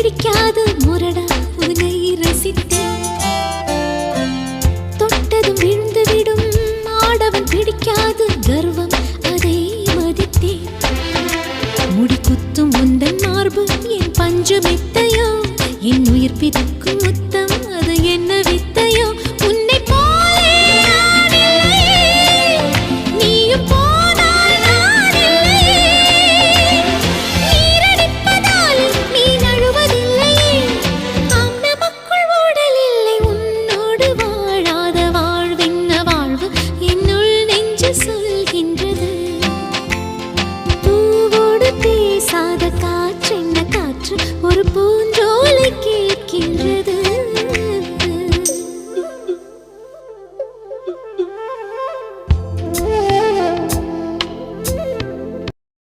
பிடிக்காது முரடா உன்னை ரசித்தேன். தொட்டதும் விழுந்து விடும் ஆடவன் பிடிக்காது கர்வம் அதை மதித்தேன். முடி குத்தும் முந்தன் மார்பு என் பஞ்சு மெத்தையோ என் உயிர் பிடிக்கும்